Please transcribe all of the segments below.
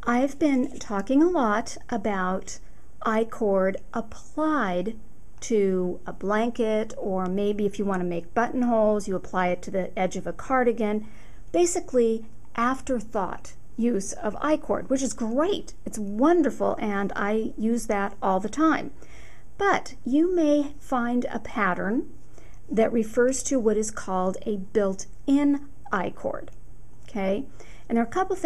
I've been talking a lot about I-cord applied to a blanket, or maybe if you want to make buttonholes, you apply it to the edge of a cardigan. Basically, afterthought use of I-cord, which is great. It's wonderful, and I use that all the time. But you may find a pattern that refers to what is called a built-in I-cord. Okay? And there are a couple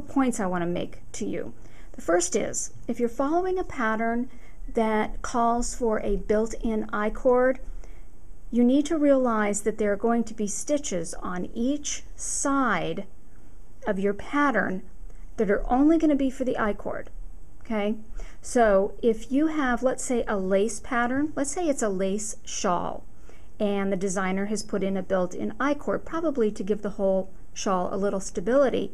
points I want to make to you. The first is, if you're following a pattern that calls for a built-in I-cord, you need to realize that there are going to be stitches on each side of your pattern that are only going to be for the I-cord. Okay? So if you have, let's say, a lace pattern, let's say it's a lace shawl, and the designer has put in a built-in I-cord, probably to give the whole shawl a little stability.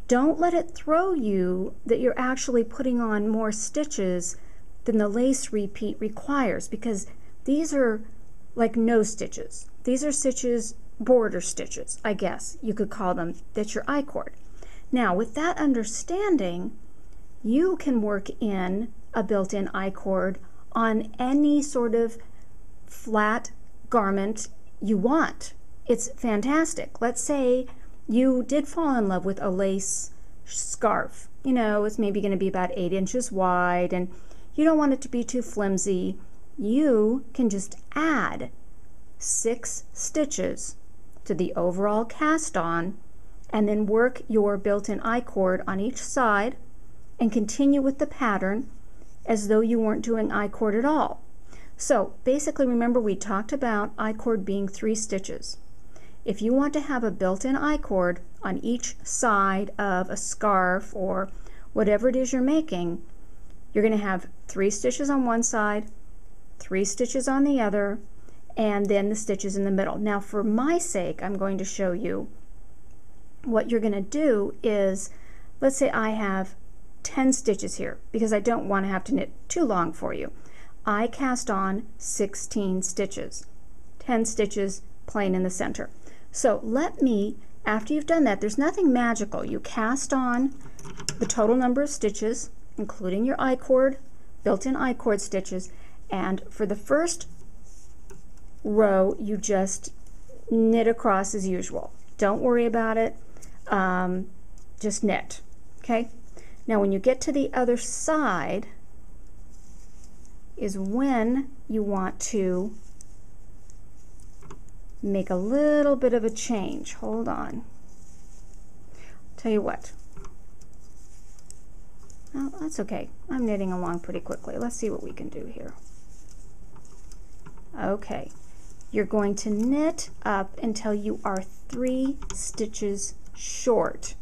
Don't let it throw you that you're actually putting on more stitches than the lace repeat requires, because these are like no stitches. These are stitches, border stitches, I guess you could call them. That's your I-cord. Now, with that understanding, you can work in a built-in I-cord on any sort of flat garment you want. It's fantastic. Let's say you did fall in love with a lace scarf. You know, it's maybe going to be about 8 inches wide, and you don't want it to be too flimsy. You can just add 6 stitches to the overall cast on, and then work your built-in I-cord on each side and continue with the pattern as though you weren't doing I-cord at all. So basically, remember, we talked about I-cord being 3 stitches. If you want to have a built-in I-cord on each side of a scarf or whatever it is you're making, you're going to have 3 stitches on one side, 3 stitches on the other, and then the stitches in the middle. Now, for my sake, I'm going to show you what you're going to do is, let's say I have 10 stitches here, because I don't want to have to knit too long for you. I cast on 16 stitches, 10 stitches plain in the center. So let me, after you've done that, there's nothing magical. You cast on the total number of stitches, including your I-cord, built-in I-cord stitches, and for the first row, you just knit across as usual. Don't worry about it. Just knit. Okay? Now, when you get to the other side is when you want to make a little bit of a change. Hold on. Tell you what. Oh, that's okay. I'm knitting along pretty quickly. Let's see what we can do here. Okay. You're going to knit up until you are 3 stitches short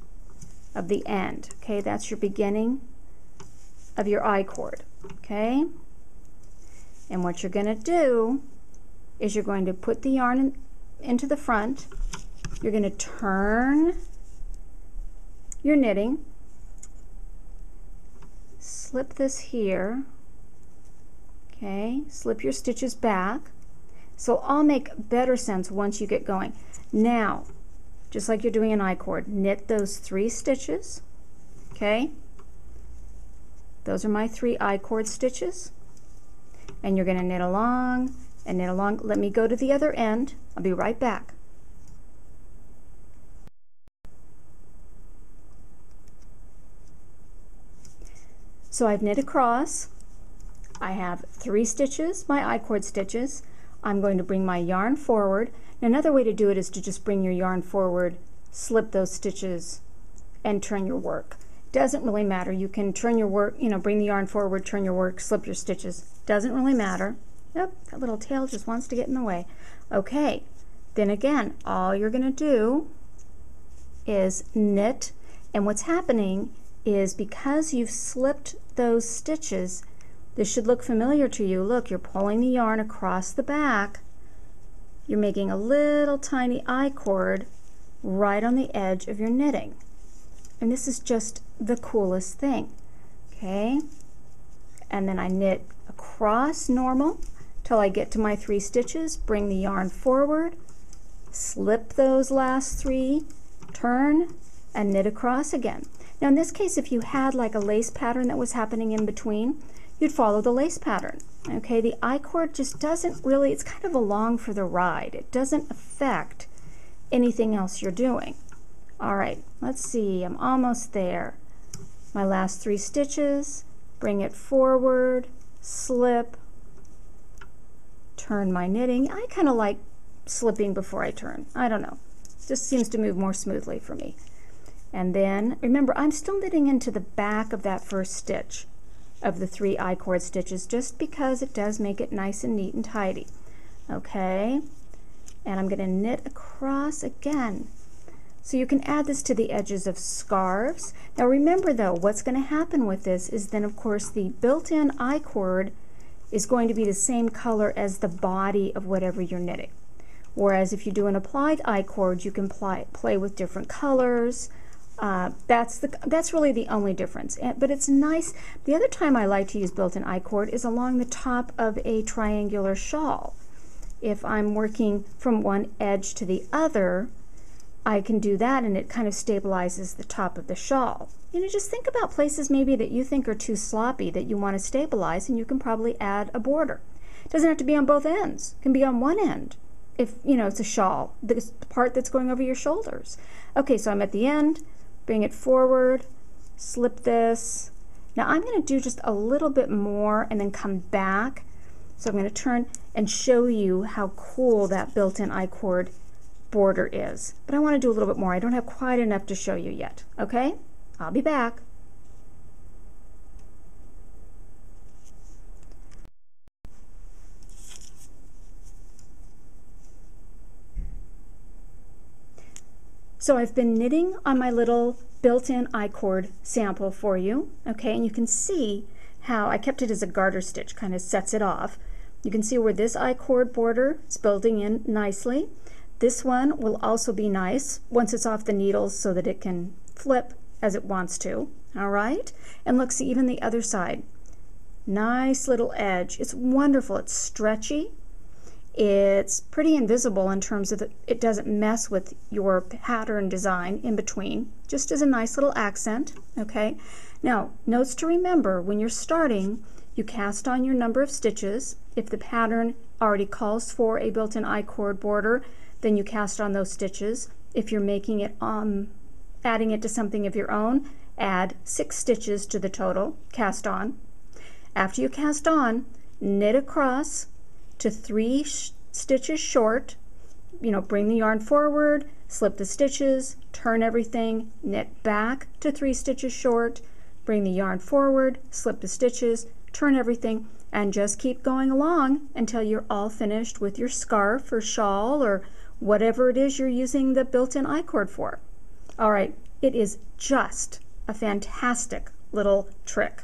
of the end. Okay, that's your beginning of your I-cord. Okay? And what you're going to do is you're going to put the yarn into the front. You're going to turn your knitting, slip this here, okay, slip your stitches back. So I'll make better sense once you get going. Now, just like you're doing an I-cord, knit those 3 stitches, okay? Those are my 3 I-cord stitches. And you're going to knit along and knit along. Let me go to the other end. I'll be right back. So I've knit across. I have 3 stitches, my I-cord stitches. I'm going to bring my yarn forward. Now, another way to do it is to just bring your yarn forward, slip those stitches, and turn your work. Doesn't really matter. You can turn your work, you know, bring the yarn forward, turn your work, slip your stitches. Doesn't really matter. Yep, that little tail just wants to get in the way. Okay, then again, all you're going to do is knit, and what's happening is because you've slipped those stitches, this should look familiar to you. Look, you're pulling the yarn across the back. You're making a little tiny I-cord right on the edge of your knitting. And this is just the coolest thing. Okay? And then I knit across normal till I get to my 3 stitches, bring the yarn forward, slip those last 3, turn, and knit across again. Now in this case, if you had like a lace pattern that was happening in between, you'd follow the lace pattern. Okay, the I-cord just doesn't really, it's kind of along for the ride. It doesn't affect anything else you're doing. All right, let's see, I'm almost there. My last 3 stitches, bring it forward, slip, turn my knitting. I kind of like slipping before I turn. I don't know. It just seems to move more smoothly for me. And then, remember, I'm still knitting into the back of that first stitch of the 3 I-cord stitches just because it does make it nice and neat and tidy. Okay, and I'm going to knit across again. So you can add this to the edges of scarves. Now remember though, what's going to happen with this is then of course the built-in I-cord is going to be the same color as the body of whatever you're knitting. Whereas if you do an applied I-cord, you can play with different colors. That's really the only difference. But it's nice. The other time I like to use built-in I-cord is along the top of a triangular shawl. If I'm working from one edge to the other, I can do that and it kind of stabilizes the top of the shawl. You know, just think about places maybe that you think are too sloppy that you want to stabilize, and you can probably add a border. It doesn't have to be on both ends. It can be on one end if, you know, it's a shawl, the part that's going over your shoulders. Okay, so I'm at the end, bring it forward, slip this. Now I'm going to do just a little bit more and then come back. So I'm going to turn and show you how cool that built-in I-cord border is. But I want to do a little bit more. I don't have quite enough to show you yet. Okay? I'll be back. So I've been knitting on my little built-in I-cord sample for you. Okay, and you can see how I kept it as a garter stitch, kind of sets it off. You can see where this I-cord border is building in nicely. This one will also be nice once it's off the needles so that it can flip as it wants to. All right? And look, see, even the other side. Nice little edge. It's wonderful. It's stretchy. It's pretty invisible in terms of it doesn't mess with your pattern design in between. Just as a nice little accent. Okay? Now, notes to remember, when you're starting, you cast on your number of stitches. If the pattern already calls for a built-in I-cord border, then you cast on those stitches. If you're making it, adding it to something of your own, add 6 stitches to the total, cast on. After you cast on, knit across to 3 stitches short. You know, bring the yarn forward, slip the stitches, turn everything, knit back to 3 stitches short, bring the yarn forward, slip the stitches, turn everything, and just keep going along until you're all finished with your scarf or shawl or whatever it is you're using the built-in I-cord for. All right, it is just a fantastic little trick.